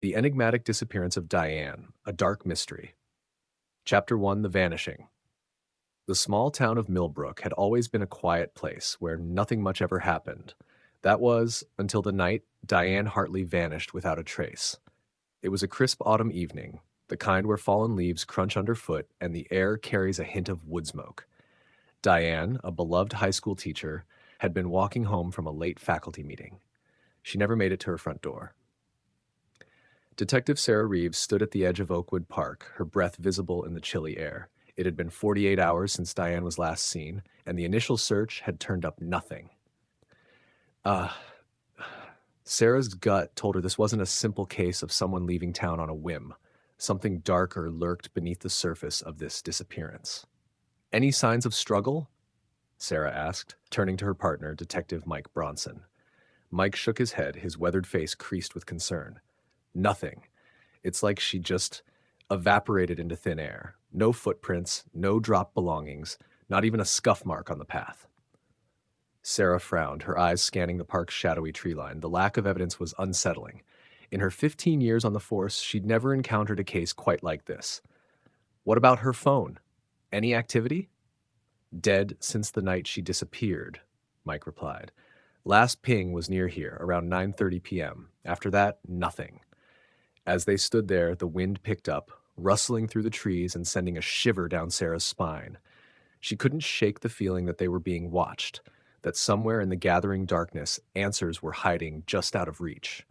The Enigmatic Disappearance of Diane, a Dark Mystery. Chapter 1, The Vanishing. The small town of Millbrook had always been a quiet place where nothing much ever happened. That was, until the night Diane Hartley vanished without a trace. It was a crisp autumn evening, the kind where fallen leaves crunch underfoot and the air carries a hint of wood smoke. Diane, a beloved high school teacher, had been walking home from a late faculty meeting. She never made it to her front door. Detective Sarah Reeves stood at the edge of Oakwood Park, her breath visible in the chilly air. It had been 48 hours since Diane was last seen, and the initial search had turned up nothing. Uh, Sarah's gut told her this wasn't a simple case of someone leaving town on a whim. Something darker lurked beneath the surface of this disappearance. Any signs of struggle? Sarah asked, turning to her partner, Detective Mike Bronson. Mike shook his head, his weathered face creased with concern. Nothing. It's like she just evaporated into thin air. No footprints, no dropped belongings, not even a scuff mark on the path. Sarah frowned, her eyes scanning the park's shadowy tree line. The lack of evidence was unsettling. In her 15 years on the force, she'd never encountered a case quite like this. What about her phone? Any activity? Dead since the night she disappeared, Mike replied. Last ping was near here, around 9:30 p.m. After that, nothing. As they stood there, the wind picked up, rustling through the trees and sending a shiver down Sarah's spine. She couldn't shake the feeling that they were being watched, that somewhere in the gathering darkness, answers were hiding just out of reach.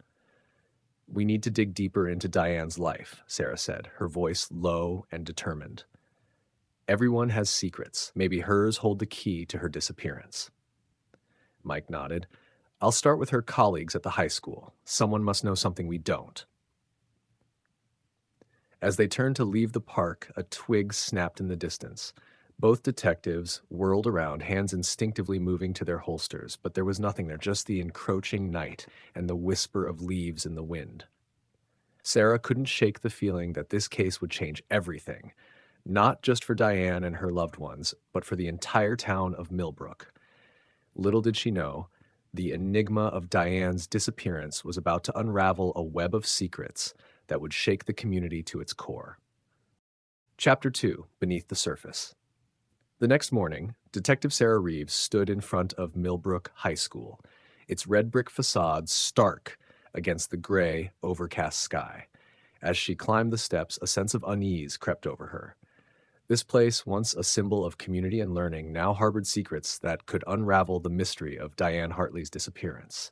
We need to dig deeper into Diane's life, Sarah said, her voice low and determined. Everyone has secrets. Maybe hers hold the key to her disappearance. Mike nodded. I'll start with her colleagues at the high school. Someone must know something we don't. As they turned to leave the park, a twig snapped in the distance. Both detectives whirled around, hands instinctively moving to their holsters, but there was nothing there, just the encroaching night and the whisper of leaves in the wind. Sarah couldn't shake the feeling that this case would change everything, not just for Diane and her loved ones, but for the entire town of Millbrook. Little did she know, the enigma of Diane's disappearance was about to unravel a web of secrets that would shake the community to its core. Chapter 2, Beneath the Surface. The next morning, Detective Sarah Reeves stood in front of Millbrook High School, its red brick facade stark against the gray, overcast sky. As she climbed the steps, a sense of unease crept over her. This place, once a symbol of community and learning, now harbored secrets that could unravel the mystery of Diane Hartley's disappearance.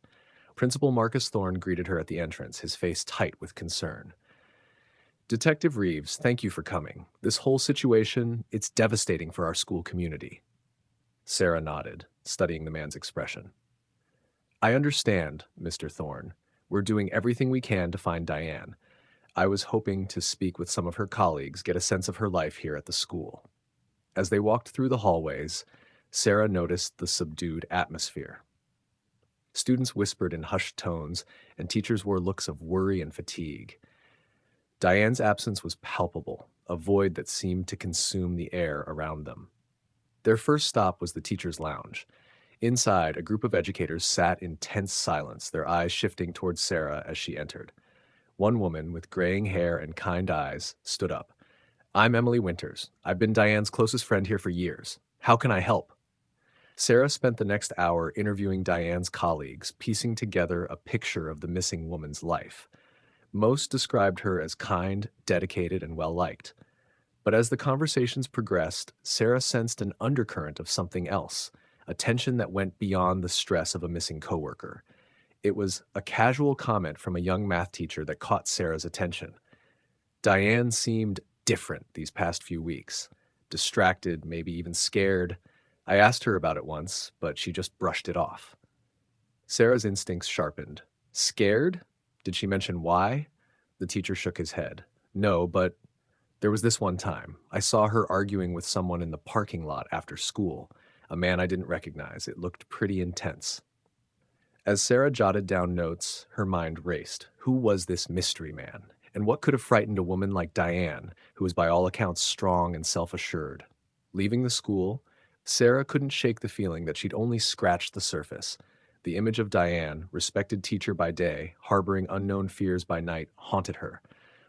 Principal Marcus Thorne greeted her at the entrance, his face tight with concern. Detective Reeves, thank you for coming. This whole situation, it's devastating for our school community. Sarah nodded, studying the man's expression. I understand, Mr. Thorne. We're doing everything we can to find Diane. I was hoping to speak with some of her colleagues, get a sense of her life here at the school. As they walked through the hallways, Sarah noticed the subdued atmosphere. Students whispered in hushed tones, and teachers wore looks of worry and fatigue. Diane's absence was palpable, a void that seemed to consume the air around them. Their first stop was the teacher's lounge. Inside, a group of educators sat in tense silence, their eyes shifting towards Sarah as she entered. One woman, with graying hair and kind eyes, stood up. I'm Emily Winters. I've been Diane's closest friend here for years. How can I help? Sarah spent the next hour interviewing Diane's colleagues, piecing together a picture of the missing woman's life. Most described her as kind, dedicated, and well-liked. But as the conversations progressed, Sarah sensed an undercurrent of something else, a tension that went beyond the stress of a missing coworker. It was a casual comment from a young math teacher that caught Sarah's attention. Diane seemed different these past few weeks, distracted, maybe even scared. I asked her about it once, but she just brushed it off. Sarah's instincts sharpened. Scared? Did she mention why? The teacher shook his head. No, but there was this one time. I saw her arguing with someone in the parking lot after school, a man I didn't recognize. It looked pretty intense. As Sarah jotted down notes, her mind raced. Who was this mystery man? And what could have frightened a woman like Diane, who was by all accounts strong and self-assured? Leaving the school, Sarah couldn't shake the feeling that she'd only scratched the surface. The image of Diane, respected teacher by day, harboring unknown fears by night, haunted her.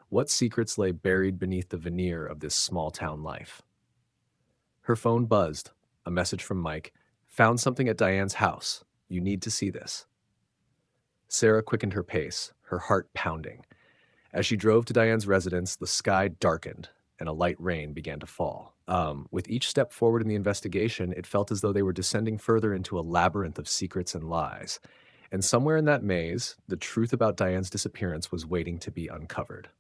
What secrets lay buried beneath the veneer of this small-town life? Her phone buzzed. A message from Mike. Found something at Diane's house. You need to see this. Sarah quickened her pace, her heart pounding. As she drove to Diane's residence, the sky darkened, and a light rain began to fall. With each step forward in the investigation, it felt as though they were descending further into a labyrinth of secrets and lies. And somewhere in that maze, the truth about Diane's disappearance was waiting to be uncovered.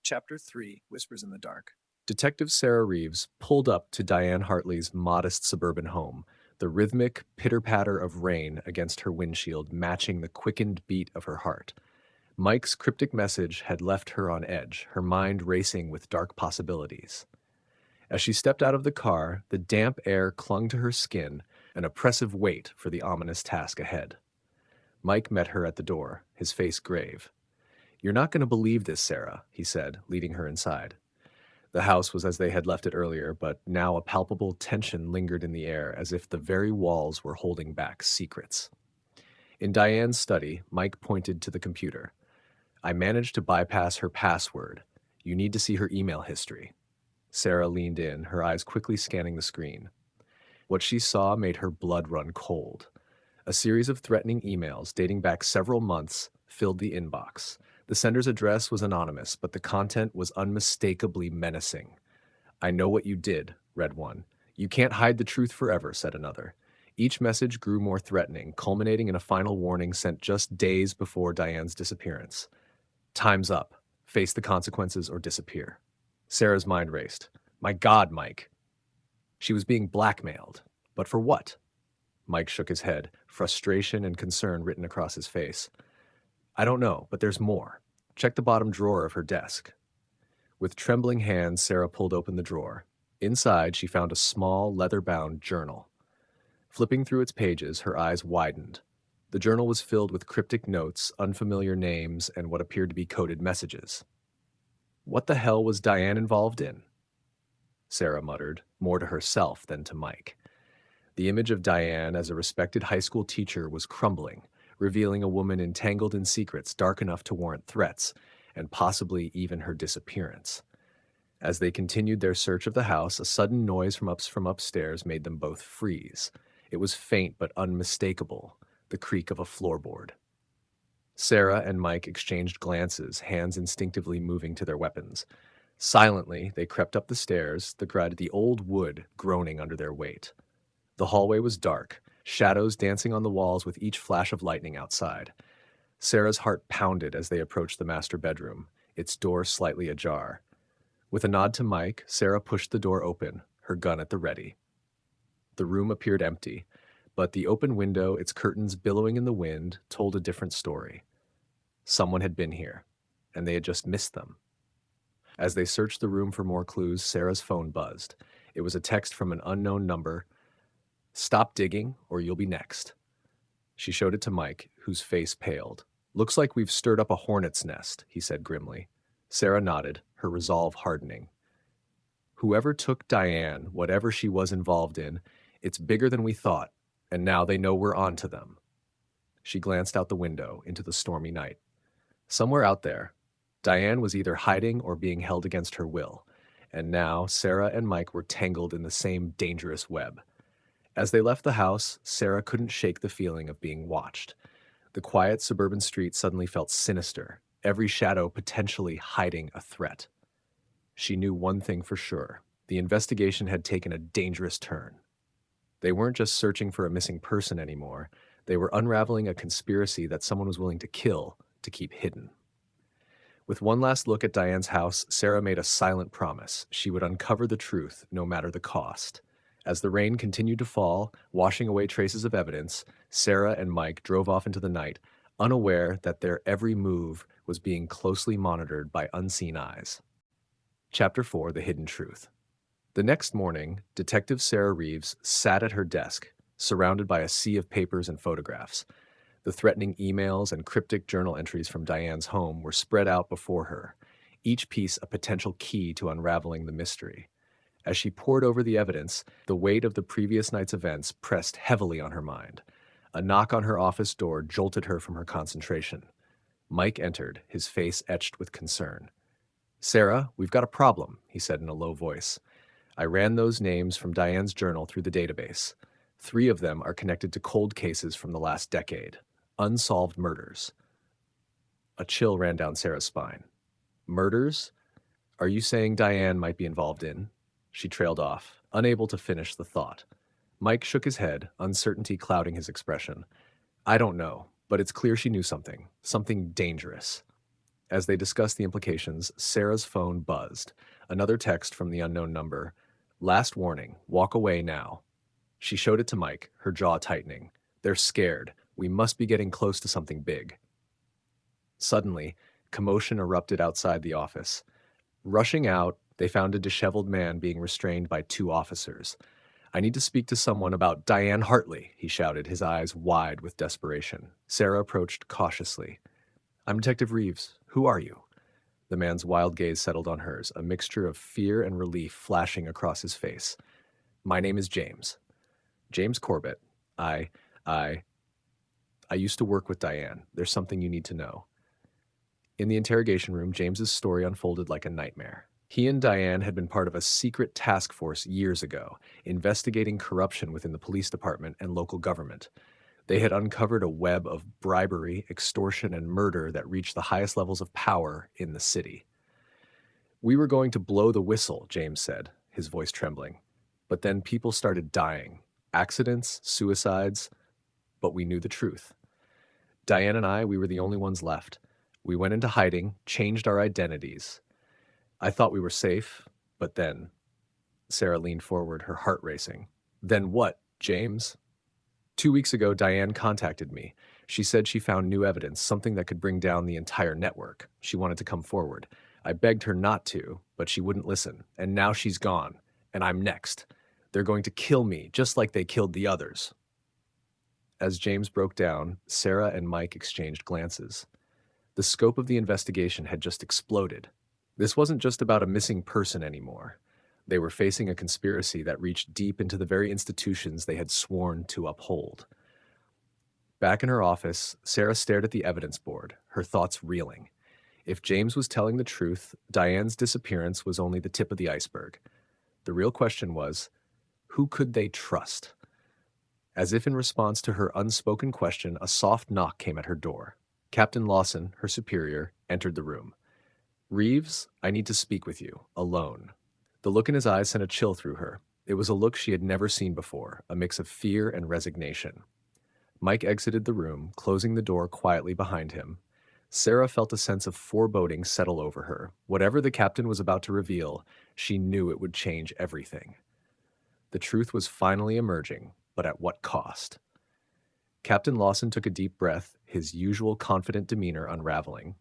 Chapter 3, Whispers in the Dark. Detective Sarah Reeves pulled up to Diane Hartley's modest suburban home, the rhythmic pitter-patter of rain against her windshield matching the quickened beat of her heart. Mike's cryptic message had left her on edge, her mind racing with dark possibilities. As she stepped out of the car, the damp air clung to her skin, an oppressive weight for the ominous task ahead. Mike met her at the door, his face grave. "You're not going to believe this, Sarah," he said, leading her inside. The house was as they had left it earlier, but now a palpable tension lingered in the air, as if the very walls were holding back secrets. In Diane's study, Mike pointed to the computer. "I managed to bypass her password. You need to see her email history." Sarah leaned in, her eyes quickly scanning the screen. What she saw made her blood run cold. A series of threatening emails, dating back several months, filled the inbox. The sender's address was anonymous, but the content was unmistakably menacing. "I know what you did," read one. "You can't hide the truth forever," said another. Each message grew more threatening, culminating in a final warning sent just days before Diane's disappearance. "Time's up. Face the consequences or disappear." Sarah's mind raced. My God, Mike. She was being blackmailed. But for what? Mike shook his head, frustration and concern written across his face. "I don't know, but there's more. Check the bottom drawer of her desk." With trembling hands, Sarah pulled open the drawer. Inside, she found a small, leather-bound journal. Flipping through its pages, her eyes widened. The journal was filled with cryptic notes, unfamiliar names, and what appeared to be coded messages. What the hell was Diane involved in? Sarah muttered, more to herself than to Mike. The image of Diane as a respected high school teacher was crumbling, revealing a woman entangled in secrets dark enough to warrant threats, and possibly even her disappearance. As they continued their search of the house, a sudden noise from upstairs made them both freeze. It was faint but unmistakable, the creak of a floorboard. Sarah and Mike exchanged glances, hands instinctively moving to their weapons. Silently, they crept up the stairs, the old wood groaning under their weight. The hallway was dark, shadows dancing on the walls with each flash of lightning outside. Sarah's heart pounded as they approached the master bedroom, its door slightly ajar. With a nod to Mike, Sarah pushed the door open, her gun at the ready. The room appeared empty, but the open window, its curtains billowing in the wind, told a different story. Someone had been here, and they had just missed them. As they searched the room for more clues, Sarah's phone buzzed. It was a text from an unknown number. "Stop digging, or you'll be next." She showed it to Mike, whose face paled. "Looks like we've stirred up a hornet's nest," he said grimly. Sarah nodded, her resolve hardening. "Whoever took Diane, whatever she was involved in, it's bigger than we thought, and now they know we're on to them." She glanced out the window into the stormy night. Somewhere out there, Diane was either hiding or being held against her will, and now Sarah and Mike were tangled in the same dangerous web. As they left the house, Sarah couldn't shake the feeling of being watched. The quiet suburban street suddenly felt sinister, every shadow potentially hiding a threat. She knew one thing for sure. The investigation had taken a dangerous turn. They weren't just searching for a missing person anymore. They were unraveling a conspiracy that someone was willing to kill to keep hidden. With one last look at Diane's house, Sarah made a silent promise. She would uncover the truth, no matter the cost. As the rain continued to fall, washing away traces of evidence, Sarah and Mike drove off into the night, unaware that their every move was being closely monitored by unseen eyes. Chapter 4: The Hidden Truth. The next morning, Detective Sarah Reeves sat at her desk, surrounded by a sea of papers and photographs. The threatening emails and cryptic journal entries from Diane's home were spread out before her, each piece a potential key to unraveling the mystery. As she pored over the evidence, the weight of the previous night's events pressed heavily on her mind. A knock on her office door jolted her from her concentration. Mike entered, his face etched with concern. "Sarah, we've got a problem," he said in a low voice. "I ran those names from Diane's journal through the database. 3 of them are connected to cold cases from the last decade. Unsolved murders." A chill ran down Sarah's spine. "Murders? Are you saying Diane might be involved in?" She trailed off, unable to finish the thought. Mike shook his head, uncertainty clouding his expression. "I don't know, but it's clear she knew something. Something dangerous." As they discussed the implications, Sarah's phone buzzed. Another text from the unknown number. "Last warning, walk away now." She showed it to Mike, her jaw tightening. "They're scared. We must be getting close to something big." Suddenly, commotion erupted outside the office. Rushing out, they found a disheveled man being restrained by 2 officers. "I need to speak to someone about Diane Hartley," he shouted, his eyes wide with desperation. Sarah approached cautiously. "I'm Detective Reeves. Who are you?" The man's wild gaze settled on hers, a mixture of fear and relief flashing across his face. "My name is James. James Corbett. I, I, I used to work with Diane. There's something you need to know." In the interrogation room, James's story unfolded like a nightmare. He and Diane had been part of a secret task force years ago, investigating corruption within the police department and local government. They had uncovered a web of bribery, extortion, and murder that reached the highest levels of power in the city. "We were going to blow the whistle," James said, his voice trembling. "But then people started dying. Accidents, suicides, but we knew the truth. Diane and we were the only ones left. We went into hiding, changed our identities. I thought we were safe, but then—" Sarah leaned forward, her heart racing. "Then what, James?" 2 weeks ago, Diane contacted me. She said she found new evidence, something that could bring down the entire network. She wanted to come forward. I begged her not to, but she wouldn't listen. And now she's gone. And I'm next. They're going to kill me, just like they killed the others." As James broke down, Sarah and Mike exchanged glances. The scope of the investigation had just exploded. This wasn't just about a missing person anymore. They were facing a conspiracy that reached deep into the very institutions they had sworn to uphold. Back in her office, Sarah stared at the evidence board, her thoughts reeling. If James was telling the truth, Diane's disappearance was only the tip of the iceberg. The real question was, who could they trust? As if in response to her unspoken question, a soft knock came at her door. Captain Lawson, her superior, entered the room. "Reeves, I need to speak with you, alone." The look in his eyes sent a chill through her. It was a look she had never seen before, a mix of fear and resignation. Mike exited the room, closing the door quietly behind him. Sarah felt a sense of foreboding settle over her. Whatever the captain was about to reveal, she knew it would change everything. The truth was finally emerging, but at what cost? Captain Lawson took a deep breath, his usual confident demeanor unraveling.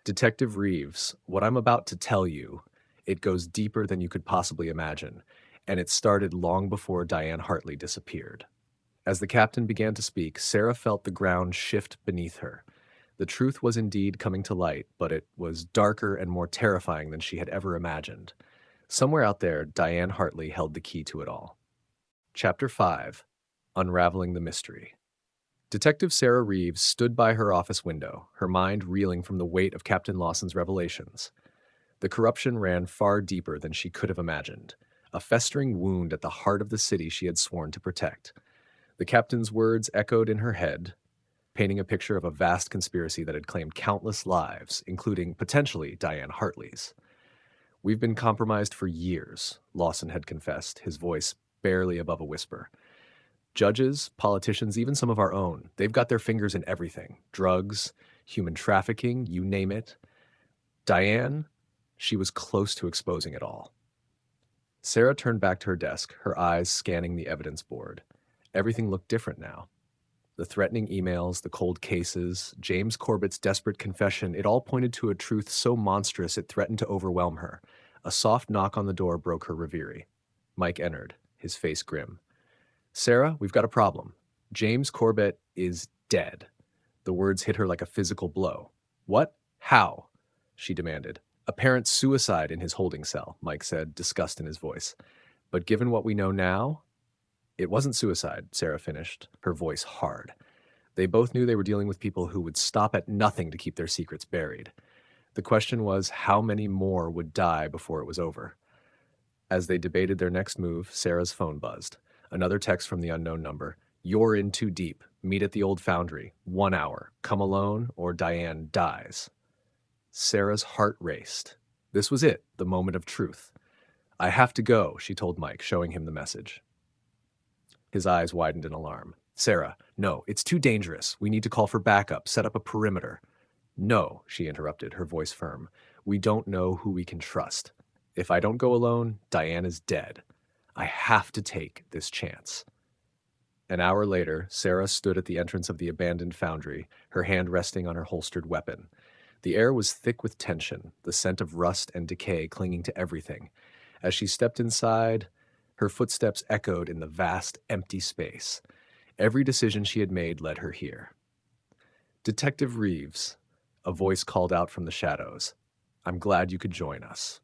"Detective Reeves, what I'm about to tell you, it goes deeper than you could possibly imagine, and it started long before Diane Hartley disappeared." As the captain began to speak, Sarah felt the ground shift beneath her. The truth was indeed coming to light, but it was darker and more terrifying than she had ever imagined. Somewhere out there, Diane Hartley held the key to it all. Chapter 5: Unraveling the Mystery. Detective Sarah Reeves stood by her office window, her mind reeling from the weight of Captain Lawson's revelations. The corruption ran far deeper than she could have imagined, a festering wound at the heart of the city she had sworn to protect. The captain's words echoed in her head, painting a picture of a vast conspiracy that had claimed countless lives, including, potentially, Diane Hartley's. "We've been compromised for years," Lawson had confessed, his voice barely above a whisper. "Judges, politicians, even some of our own, they've got their fingers in everything. Drugs, human trafficking, you name it. Diane, she was close to exposing it all." Sarah turned back to her desk, her eyes scanning the evidence board. Everything looked different now. The threatening emails, the cold cases, James Corbett's desperate confession, it all pointed to a truth so monstrous it threatened to overwhelm her. A soft knock on the door broke her reverie. Mike entered, his face grim. "Sarah, we've got a problem. James Corbett is dead." The words hit her like a physical blow. "What? How?" she demanded. "Apparent suicide in his holding cell," Mike said, disgust in his voice. "But given what we know now—" It wasn't suicide, Sarah finished, her voice hard. They both knew they were dealing with people who would stop at nothing to keep their secrets buried. The question was how many more would die before it was over. As they debated their next move, Sarah's phone buzzed. Another text from the unknown number. You're in too deep. Meet at the old foundry. 1 hour. Come alone or Diane dies. Sarah's heart raced. This was it, the moment of truth. I have to go, she told Mike, showing him the message. His eyes widened in alarm. Sarah, no, it's too dangerous. We need to call for backup, set up a perimeter. No, she interrupted, her voice firm. We don't know who we can trust. If I don't go alone, Diane is dead. I have to take this chance. An hour later, Sarah stood at the entrance of the abandoned foundry, her hand resting on her holstered weapon. The air was thick with tension, the scent of rust and decay clinging to everything. As she stepped inside, her footsteps echoed in the vast, empty space. Every decision she had made led her here. Detective Reeves, a voice called out from the shadows. I'm glad you could join us.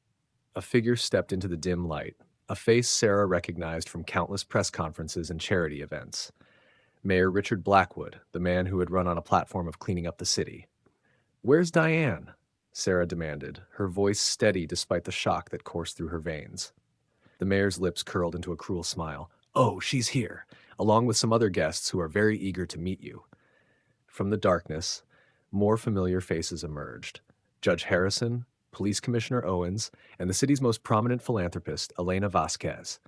A figure stepped into the dim light, a face Sarah recognized from countless press conferences and charity events. Mayor Richard Blackwood, the man who had run on a platform of cleaning up the city. Where's Diane? Sarah demanded, her voice steady despite the shock that coursed through her veins. The mayor's lips curled into a cruel smile. Oh, she's here, along with some other guests who are very eager to meet you. From the darkness, more familiar faces emerged. Judge Harrison, Police Commissioner Owens, and the city's most prominent philanthropist, Elena Vasquez.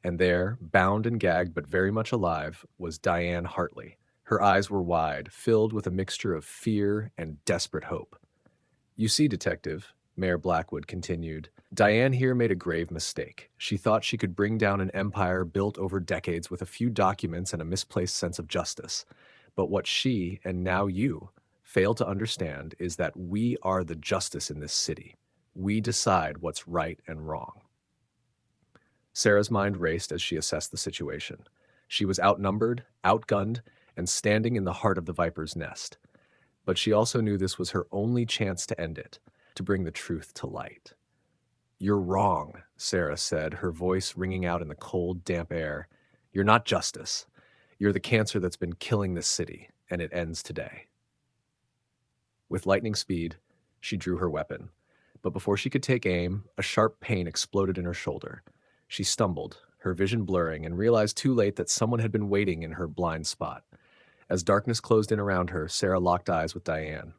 And there, bound and gagged but very much alive, was Diane Hartley. Her eyes were wide, filled with a mixture of fear and desperate hope. You see, Detective, Mayor Blackwood continued, Diane here made a grave mistake. She thought she could bring down an empire built over decades with a few documents and a misplaced sense of justice. But what she, and now you, fail to understand is that we are the justice in this city. We decide what's right and wrong. Sarah's mind raced as she assessed the situation. She was outnumbered, outgunned, and standing in the heart of the viper's nest. But she also knew this was her only chance to end it, to bring the truth to light. You're wrong, Sarah said, her voice ringing out in the cold, damp air. You're not justice. You're the cancer that's been killing this city, and it ends today. With lightning speed, she drew her weapon. But before she could take aim, a sharp pain exploded in her shoulder. She stumbled, her vision blurring, and realized too late that someone had been waiting in her blind spot. As darkness closed in around her, Sarah locked eyes with Diane.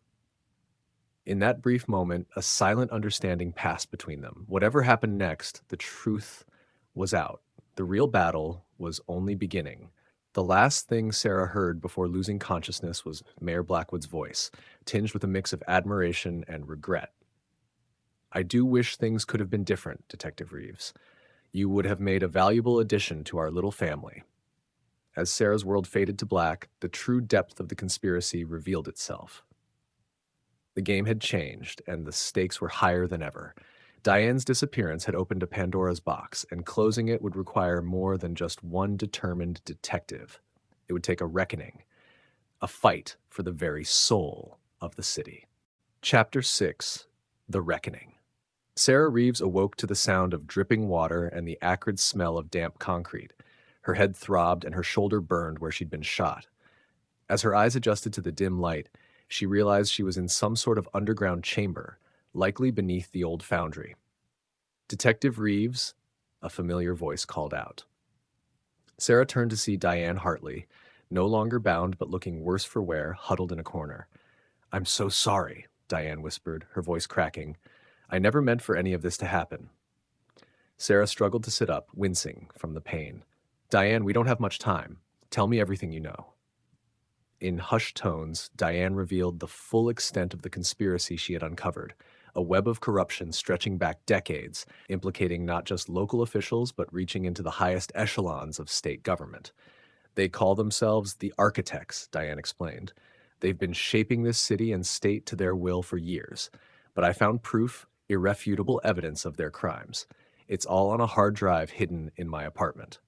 In that brief moment, a silent understanding passed between them. Whatever happened next, the truth was out. The real battle was only beginning. The last thing Sarah heard before losing consciousness was Mayor Blackwood's voice, tinged with a mix of admiration and regret. I do wish things could have been different, Detective Reeves. You would have made a valuable addition to our little family. As Sarah's world faded to black, the true depth of the conspiracy revealed itself. The game had changed, and the stakes were higher than ever. Diane's disappearance had opened a Pandora's box, and closing it would require more than just one determined detective. It would take a reckoning, a fight for the very soul of the city. Chapter 6: The Reckoning. Sarah Reeves awoke to the sound of dripping water and the acrid smell of damp concrete. Her head throbbed and her shoulder burned where she'd been shot. As her eyes adjusted to the dim light, she realized she was in some sort of underground chamber, likely beneath the old foundry. Detective Reeves, a familiar voice called out. Sarah turned to see Diane Hartley, no longer bound but looking worse for wear, huddled in a corner. I'm so sorry, Diane whispered, her voice cracking. I never meant for any of this to happen. Sarah struggled to sit up, wincing from the pain. Diane, we don't have much time. Tell me everything you know. In hushed tones, Diane revealed the full extent of the conspiracy she had uncovered, a web of corruption stretching back decades, implicating not just local officials but reaching into the highest echelons of state government. They call themselves the architects, Diane explained. They've been shaping this city and state to their will for years, but I found proof, irrefutable evidence of their crimes. It's all on a hard drive hidden in my apartment.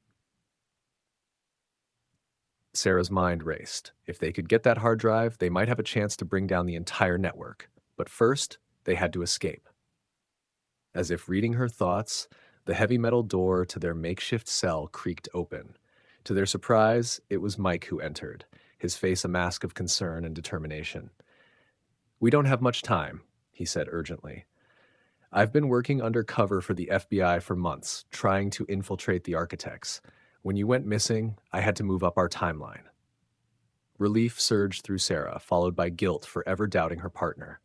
Sarah's mind raced. If they could get that hard drive, they might have a chance to bring down the entire network. But first, they had to escape. As if reading her thoughts, the heavy metal door to their makeshift cell creaked open. To their surprise, it was Mike who entered, his face a mask of concern and determination. "We don't have much time," he said urgently. "I've been working undercover for the FBI for months, trying to infiltrate the architects. When you went missing, I had to move up our timeline." Relief surged through Sarah, followed by guilt for ever doubting her partner.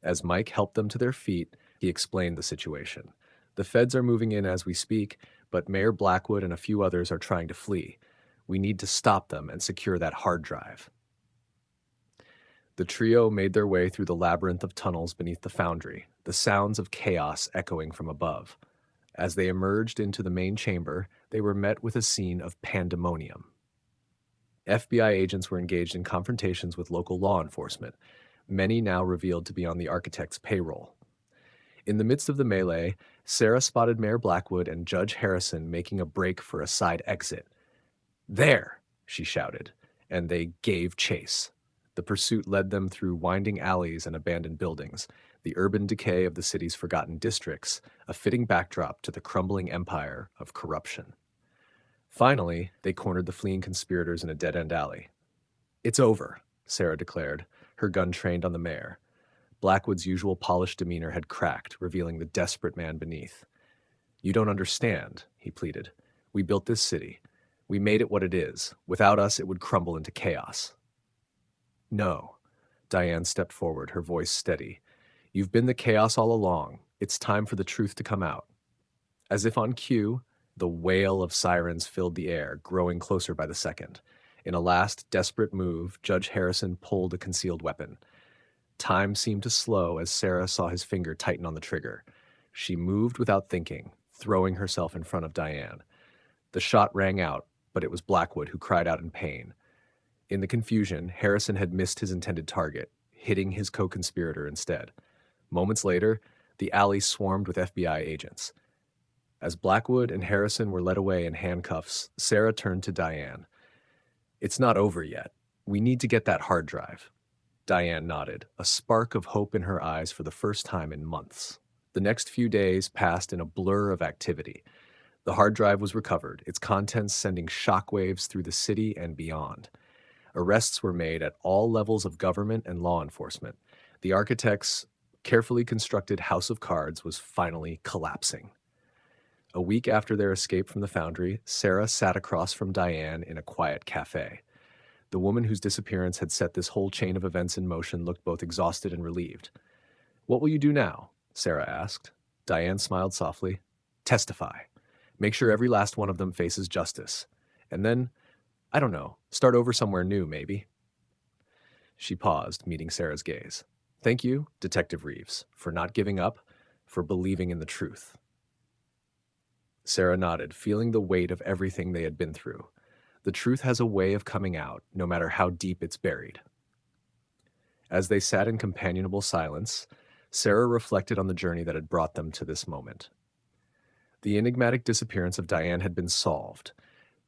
As Mike helped them to their feet, he explained the situation. "The feds are moving in as we speak, but Mayor Blackwood and a few others are trying to flee. We need to stop them and secure that hard drive." The trio made their way through the labyrinth of tunnels beneath the foundry, the sounds of chaos echoing from above. As they emerged into the main chamber, they were met with a scene of pandemonium. FBI agents were engaged in confrontations with local law enforcement, many now revealed to be on the architect's payroll. In the midst of the melee, Sarah spotted Mayor Blackwood and Judge Harrison making a break for a side exit. "There!" she shouted, and they gave chase. The pursuit led them through winding alleys and abandoned buildings, the urban decay of the city's forgotten districts, a fitting backdrop to the crumbling empire of corruption. Finally, they cornered the fleeing conspirators in a dead-end alley. "It's over," Sarah declared, her gun trained on the mayor. Blackwood's usual polished demeanor had cracked, revealing the desperate man beneath. "You don't understand," he pleaded. "We built this city. We made it what it is. Without us, it would crumble into chaos." "No." Diane stepped forward, her voice steady. "You've been the chaos all along. It's time for the truth to come out." As if on cue, the wail of sirens filled the air, growing closer by the second. In a last, desperate move, Judge Harrison pulled a concealed weapon. Time seemed to slow as Sarah saw his finger tighten on the trigger. She moved without thinking, throwing herself in front of Diane. The shot rang out, but it was Blackwood who cried out in pain. In the confusion, Harrison had missed his intended target, hitting his co-conspirator instead. Moments later, the alley swarmed with FBI agents. As Blackwood and Harrison were led away in handcuffs, Sarah turned to Diane. "It's not over yet. We need to get that hard drive." Diane nodded, a spark of hope in her eyes for the first time in months. The next few days passed in a blur of activity. The hard drive was recovered, its contents sending shockwaves through the city and beyond. Arrests were made at all levels of government and law enforcement. The architect's carefully constructed house of cards was finally collapsing. A week after their escape from the foundry, Sarah sat across from Diane in a quiet cafe. The woman whose disappearance had set this whole chain of events in motion looked both exhausted and relieved. "What will you do now?" Sarah asked. Diane smiled softly. "Testify. Make sure every last one of them faces justice. And then, I don't know, start over somewhere new, maybe." She paused, meeting Sarah's gaze. "Thank you, Detective Reeves, for not giving up, for believing in the truth." Sarah nodded, feeling the weight of everything they had been through. The truth has a way of coming out, no matter how deep it's buried. As they sat in companionable silence, Sarah reflected on the journey that had brought them to this moment. The enigmatic disappearance of Diane had been solved,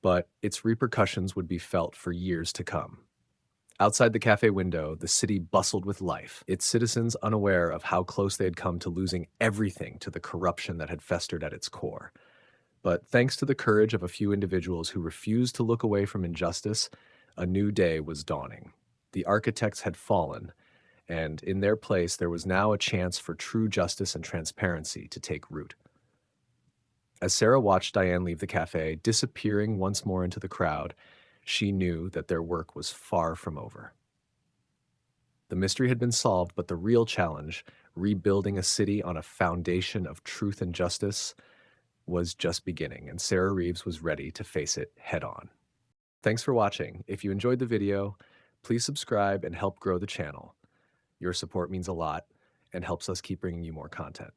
but its repercussions would be felt for years to come. Outside the cafe window, the city bustled with life, its citizens unaware of how close they had come to losing everything to the corruption that had festered at its core. But thanks to the courage of a few individuals who refused to look away from injustice, a new day was dawning. The architects had fallen, and in their place there was now a chance for true justice and transparency to take root. As Sarah watched Diane leave the cafe, disappearing once more into the crowd, she knew that their work was far from over. The mystery had been solved, but the real challenge, rebuilding a city on a foundation of truth and justice, was just beginning, and Sarah Reeves was ready to face it head on. Thanks for watching. If you enjoyed the video, please subscribe and help grow the channel. Your support means a lot and helps us keep bringing you more content.